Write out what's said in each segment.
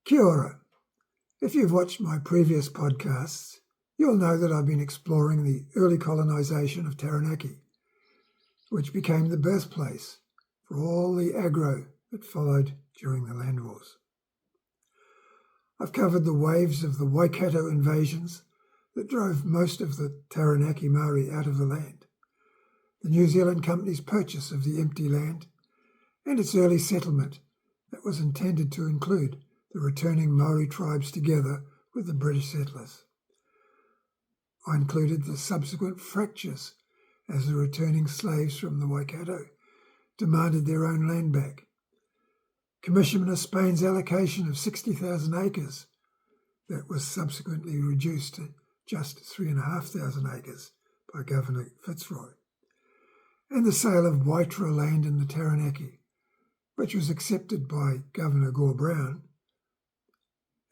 Kia ora. If you've watched my previous podcasts, you'll know that I've been exploring the early colonisation of Taranaki, which became the birthplace for all the aggro that followed during the land wars. I've covered the waves of the Waikato invasions that drove most of the Taranaki Māori out of the land, the New Zealand Company's purchase of the empty land, and its early settlement that was intended to include the returning Maori tribes together with the British settlers. I included the subsequent fractures as the returning slaves from the Waikato demanded their own land back. Commissioner Spain's allocation of 60,000 acres that was subsequently reduced to just 3,500 acres by Governor Fitzroy, and the sale of Waitara land in the Taranaki, which was accepted by Governor Gore Brown,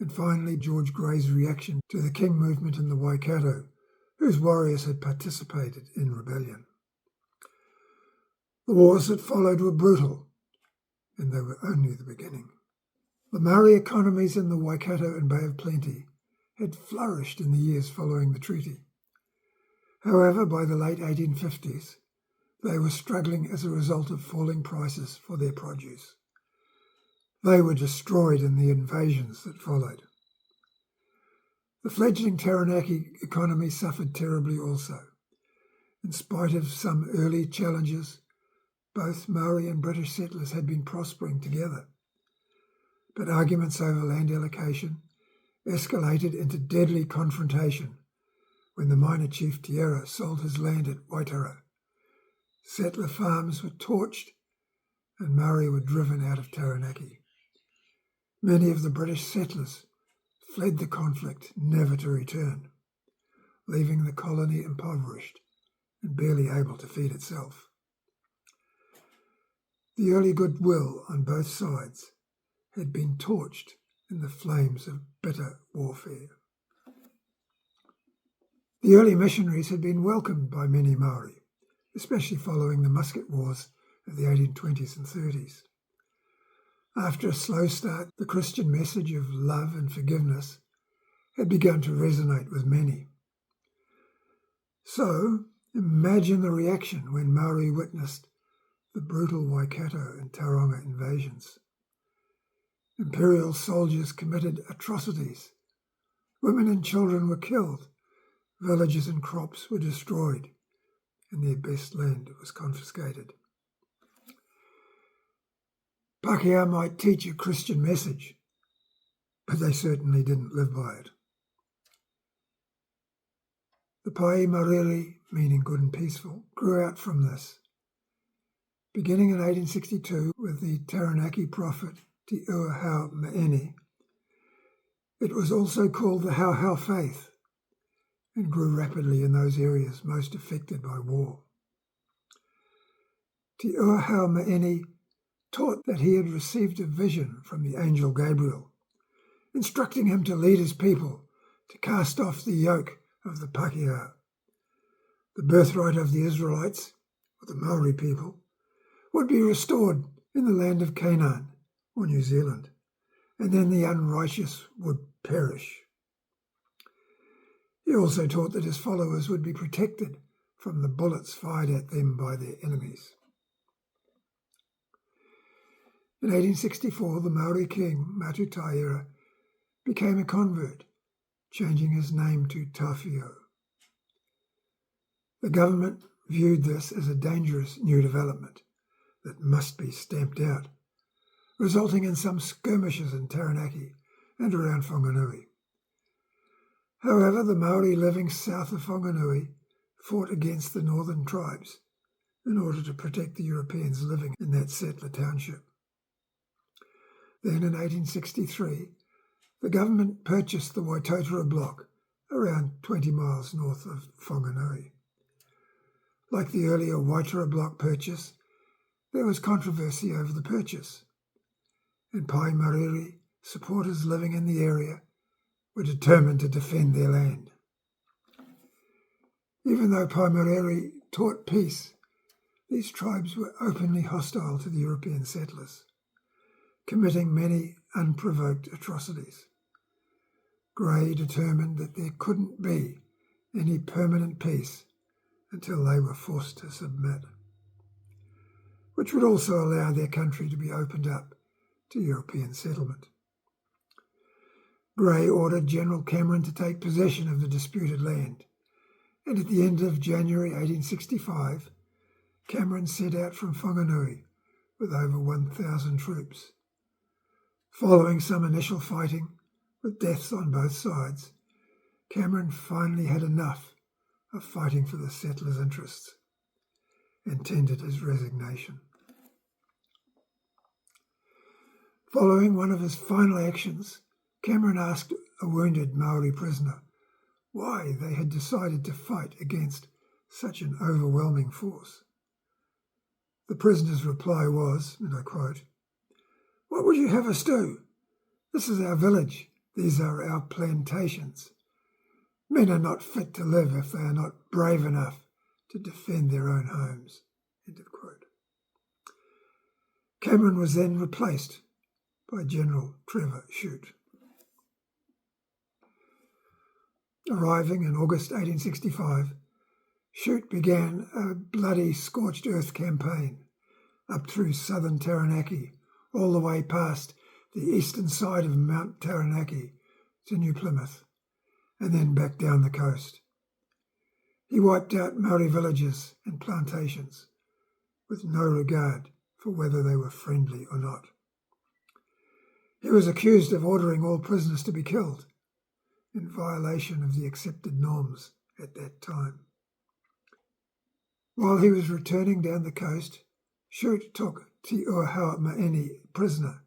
and finally George Grey's reaction to the King movement in the Waikato, whose warriors had participated in rebellion. The wars that followed were brutal, and they were only the beginning. The Maori economies in the Waikato and Bay of Plenty had flourished in the years following the treaty. However, by the late 1850s, they were struggling as a result of falling prices for their produce. They were destroyed in the invasions that followed. The fledgling Taranaki economy suffered terribly also. In spite of some early challenges, both Maori and British settlers had been prospering together. But arguments over land allocation escalated into deadly confrontation when the minor chief Tierra sold his land at Waitara. Settler farms were torched and Maori were driven out of Taranaki. Many of the British settlers fled the conflict, never to return, leaving the colony impoverished and barely able to feed itself. The early goodwill on both sides had been torched in the flames of bitter warfare. The early missionaries had been welcomed by many Maori, especially following the Musket wars of the 1820s and 30s. After a slow start, the Christian message of love and forgiveness had begun to resonate with many. So, imagine the reaction when Maori witnessed the brutal Waikato and Tauranga invasions. Imperial soldiers committed atrocities. Women and children were killed. Villages and crops were destroyed, and their best land was confiscated. Pākehā might teach a Christian message, but they certainly didn't live by it. The Pai Mārire, meaning good and peaceful, grew out from this. Beginning in 1862 with the Taranaki prophet Te Ua Hau Maeni, it was also called the Hau faith and grew rapidly in those areas most affected by war. Te Ua Hau Maeni taught that he had received a vision from the angel Gabriel, instructing him to lead his people to cast off the yoke of the Pākehā. The birthright of the Israelites, or the Maori people, would be restored in the land of Canaan, or New Zealand, and then the unrighteous would perish. He also taught that his followers would be protected from the bullets fired at them by their enemies. In 1864, the Maori king, Matutaira, became a convert, changing his name to Tawhio. The government viewed this as a dangerous new development that must be stamped out, resulting in some skirmishes in Taranaki and around Whanganui. However, the Maori living south of Whanganui fought against the northern tribes in order to protect the Europeans living in that settler township. Then in 1863, the government purchased the Waitara block around 20 miles north of Whanganui. Like the earlier Waitara block purchase, there was controversy over the purchase, and Pai Mārire supporters living in the area were determined to defend their land. Even though Pai Mārire taught peace, these tribes were openly hostile to the European settlers, committing many unprovoked atrocities. Grey determined that there couldn't be any permanent peace until they were forced to submit, which would also allow their country to be opened up to European settlement. Grey ordered General Cameron to take possession of the disputed land, and at the end of January 1865, Cameron set out from Whanganui with over 1,000 troops. Following some initial fighting, with deaths on both sides, Cameron finally had enough of fighting for the settlers' interests and tendered his resignation. Following one of his final actions, Cameron asked a wounded Maori prisoner why they had decided to fight against such an overwhelming force. The prisoner's reply was, and I quote, "What would you have us do? This is our village. These are our plantations. Men are not fit to live if they are not brave enough to defend their own homes." End of quote. Cameron was then replaced by General Trevor Chute. Arriving in August 1865, Chute began a bloody scorched earth campaign up through southern Taranaki, all the way past the eastern side of Mount Taranaki to New Plymouth, and then back down the coast. He wiped out Maori villages and plantations with no regard for whether they were friendly or not. He was accused of ordering all prisoners to be killed, in violation of the accepted norms at that time. While he was returning down the coast, Chute took Te Ua prisoner.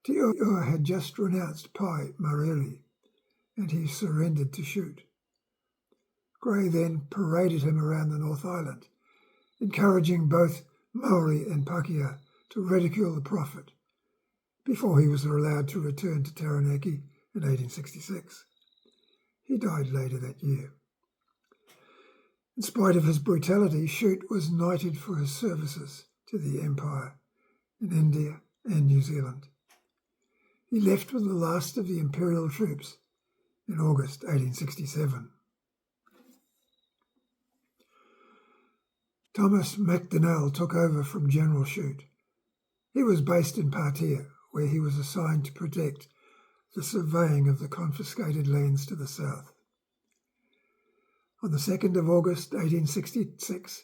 Te Ua had just renounced Pai Mārire, and he surrendered to Chute. Grey then paraded him around the North Island, encouraging both Maori and Pakeha to ridicule the prophet, before he was allowed to return to Taranaki in 1866. He died later that year. In spite of his brutality, Chute was knighted for his services to the Empire in India and New Zealand. He left with the last of the Imperial troops in August 1867. Thomas MacDonnell took over from General Chute. He was based in Patea, where he was assigned to protect the surveying of the confiscated lands to the south. On the 2nd of August 1866,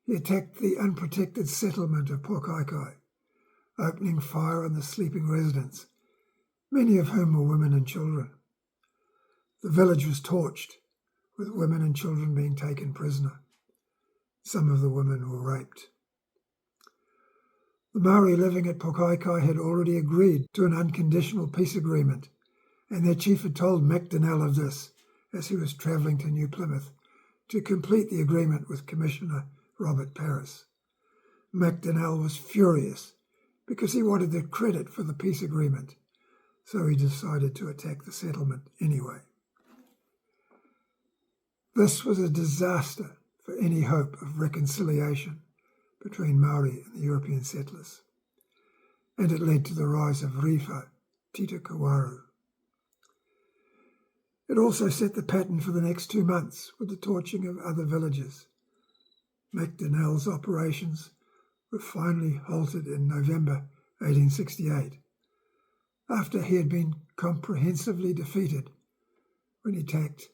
he attacked the unprotected settlement of Pokaikai, opening fire on the sleeping residents, many of whom were women and children. The village was torched, with women and children being taken prisoner. Some of the women were raped. The Maori living at Pokaikai had already agreed to an unconditional peace agreement, and their chief had told MacDonnell of this as he was travelling to New Plymouth to complete the agreement with Commissioner Robert Paris. MacDonnell was furious because he wanted the credit for the peace agreement, so he decided to attack the settlement anyway. This was a disaster for any hope of reconciliation between Maori and the European settlers, and it led to the rise of Riwha Titokowaru. It also set the pattern for the next 2 months with the torching of other villages. MacDonnell's operations were finally halted in November 1868, after he had been comprehensively defeated when he attacked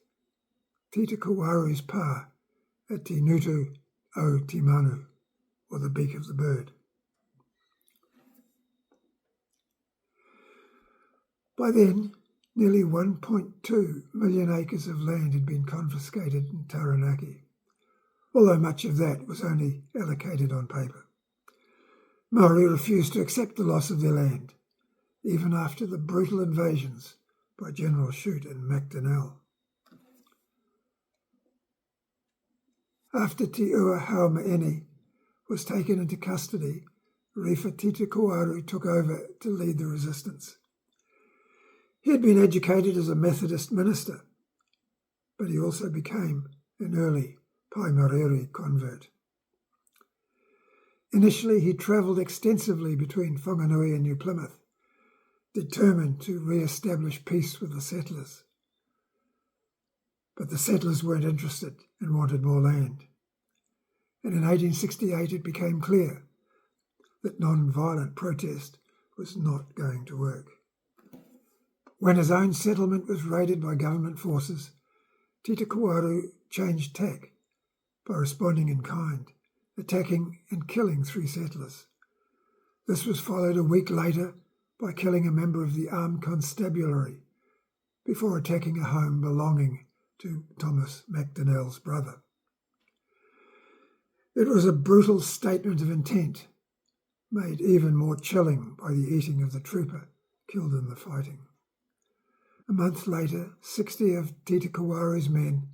Titokowaru's pa at Te Nutu o Te Manu, or the beak of the bird. By then, nearly 1.2 million acres of land had been confiscated in Taranaki, although much of that was only allocated on paper. Maori refused to accept the loss of their land, even after the brutal invasions by General Chute and MacDonnell. After Te Ua was taken into custody, Riwha Titokowaru took over to lead the resistance. He had been educated as a Methodist minister, but he also became an early Pai Mārire convert. Initially, he travelled extensively between Whanganui and New Plymouth, determined to re-establish peace with the settlers. But the settlers weren't interested and wanted more land. And in 1868 it became clear that non-violent protest was not going to work. When his own settlement was raided by government forces, Titokowaru changed tack by responding in kind, attacking and killing 3 settlers. This was followed a week later by killing a member of the armed constabulary before attacking a home belonging to Thomas MacDonnell's brother. It was a brutal statement of intent, made even more chilling by the eating of the trooper killed in the fighting. A month later, 60 of Titokowaru's men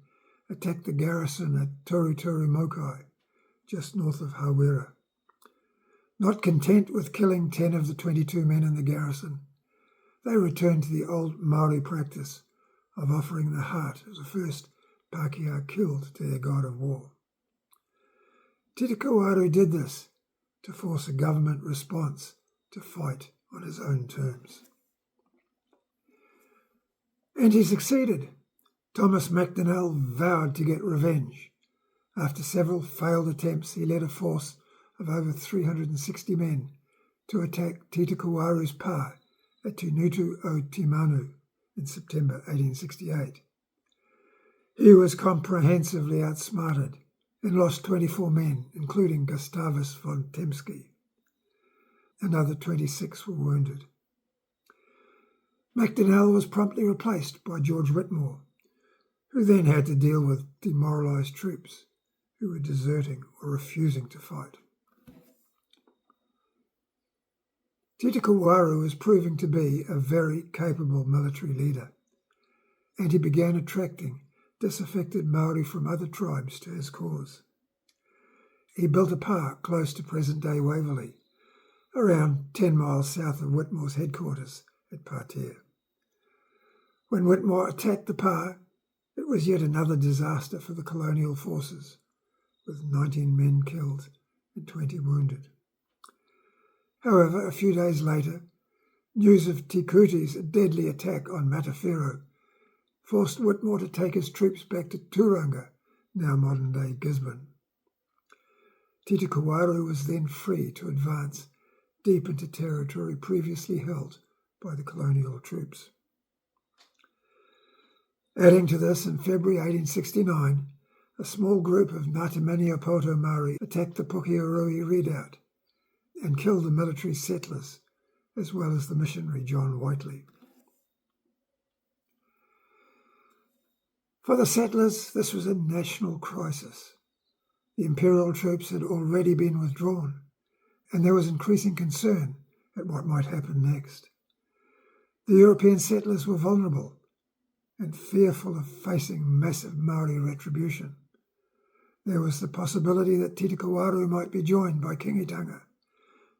attacked the garrison at Turuturu, just north of Hawera. Not content with killing 10 of the 22 men in the garrison, they returned to the old Māori practice of offering the heart of the first Pākehā killed to their god of war. Titokowaru did this to force a government response to fight on his own terms. And he succeeded. Thomas MacDonnell vowed to get revenge. After several failed attempts, he led a force of over 360 men to attack Titokowaru's pa at Tunutu o Timanu in September 1868. He was comprehensively outsmarted and lost 24 men, including Gustavus von Temsky. Another 26 were wounded. MacDonnell was promptly replaced by George Whitmore, who then had to deal with demoralised troops who were deserting or refusing to fight. Titokowaru was proving to be a very capable military leader, and he began attracting disaffected Māori from other tribes to his cause. He built a park close to present-day Waverley, around 10 miles south of Whitmore's headquarters at Patea. When Whitmore attacked the park, it was yet another disaster for the colonial forces, with 19 men killed and 20 wounded. However, a few days later, news of Te Kuti's deadly attack on Matawhero forced Whitmore to take his troops back to Turanga, now modern-day Gisborne. Titokowaru was then free to advance deep into territory previously held by the colonial troops. Adding to this, in February 1869, a small group of Ngāti Māori attacked the Pukearui redoubt and killed the military settlers, as well as the missionary John Whiteley. For the settlers, this was a national crisis. The imperial troops had already been withdrawn, and there was increasing concern at what might happen next. The European settlers were vulnerable and fearful of facing massive Māori retribution. There was the possibility that Titokowaru might be joined by Kingitanga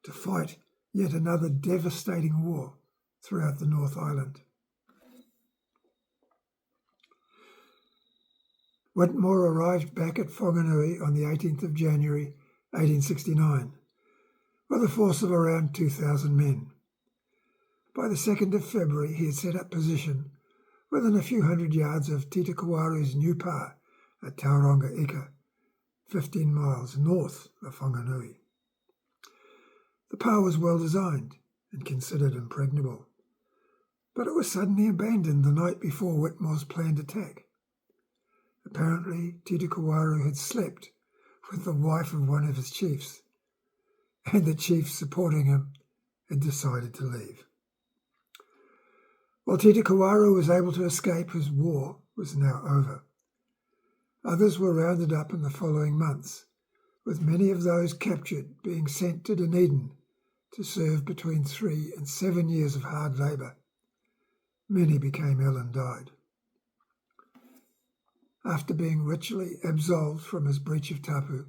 to fight yet another devastating war throughout the North Island. Whitmore arrived back at Whanganui on the 18th of January 1869 with a force of around 2,000 men. By the 2nd of February he had set up position within a few hundred yards of Titokowaru's new pa at Tauranga Ika, 15 miles north of Whanganui. The pa was well designed and considered impregnable, but it was suddenly abandoned the night before Whitmore's planned attack. Apparently, Titokowaru had slept with the wife of one of his chiefs, and the chief supporting him had decided to leave. While Titokowaru was able to escape, his war was now over. Others were rounded up in the following months, with many of those captured being sent to Dunedin to serve between 3 and 7 years of hard labour. Many became ill and died. After being ritually absolved from his breach of tapu,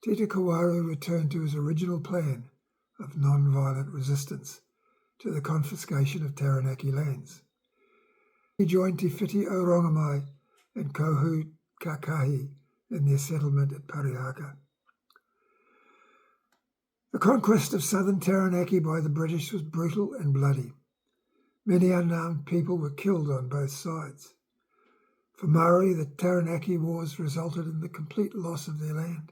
Titokowaru returned to his original plan of non-violent resistance to the confiscation of Taranaki lands. He joined Te Whiti o Rongamai and Kohu Kakahi in their settlement at Parihaka. The conquest of southern Taranaki by the British was brutal and bloody, Many unarmed people were killed on both sides. For Māori, the Taranaki Wars resulted in the complete loss of their land.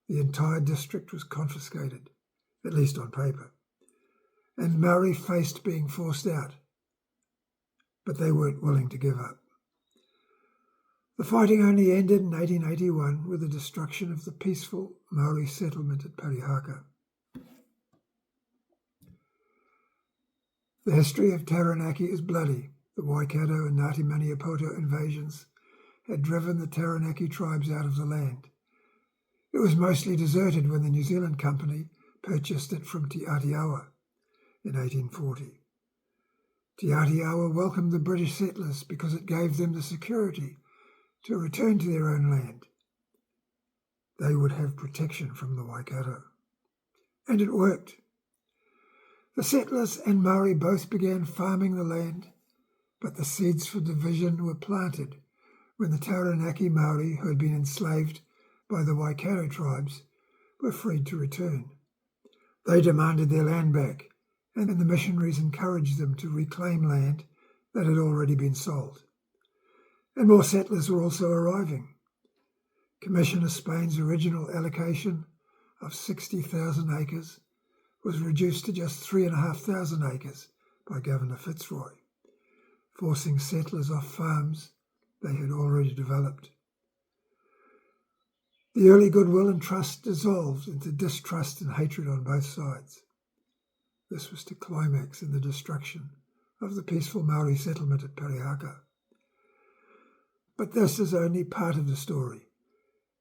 The entire district was confiscated, at least on paper, and Māori faced being forced out, but they weren't willing to give up. The fighting only ended in 1881 with the destruction of the peaceful Māori settlement at Parihaka. The history of Taranaki is bloody. The Waikato and Ngāti Maniapoto invasions had driven the Taranaki tribes out of the land. It was mostly deserted when the New Zealand Company purchased it from Te Atiawa in 1840. Te Atiawa welcomed the British settlers because it gave them the security to return to their own land. They would have protection from the Waikato. And it worked. The settlers and Māori both began farming the land, but the seeds for division were planted when the Taranaki Māori, who had been enslaved by the Waikato tribes, were freed to return. They demanded their land back, and the missionaries encouraged them to reclaim land that had already been sold. And more settlers were also arriving. Commissioner Spain's original allocation of 60,000 acres was reduced to just 3,500 acres by Governor Fitzroy, forcing settlers off farms they had already developed. The early goodwill and trust dissolved into distrust and hatred on both sides. This was to climax in the destruction of the peaceful Māori settlement at Parihaka. But this is only part of the story.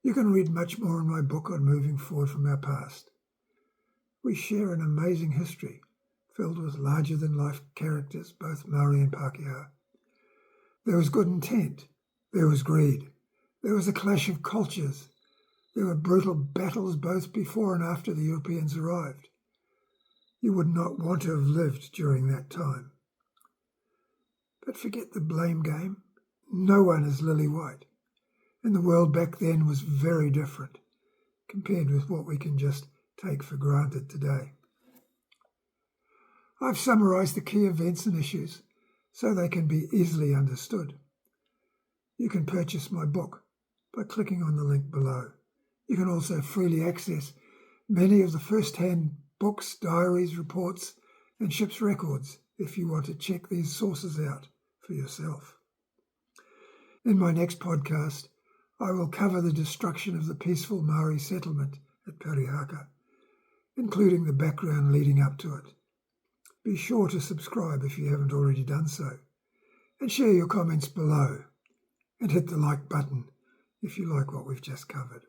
You can read much more in my book on moving forward from our past. We share an amazing history filled with larger-than-life characters, both Māori and Pākehā. There was good intent. There was greed. There was a clash of cultures. There were brutal battles both before and after the Europeans arrived. You would not want to have lived during that time. But forget the blame game. No one is lily white. And the world back then was very different compared with what we can just take for granted today. I've summarised the key events and issues so they can be easily understood. You can purchase my book by clicking on the link below. You can also freely access many of the first-hand books, diaries, reports, and ship's records if you want to check these sources out for yourself. In my next podcast, I will cover the destruction of the peaceful Māori settlement at Parihaka, including the background leading up to it. Be sure to subscribe if you haven't already done so, and share your comments below, and hit the like button if you like what we've just covered.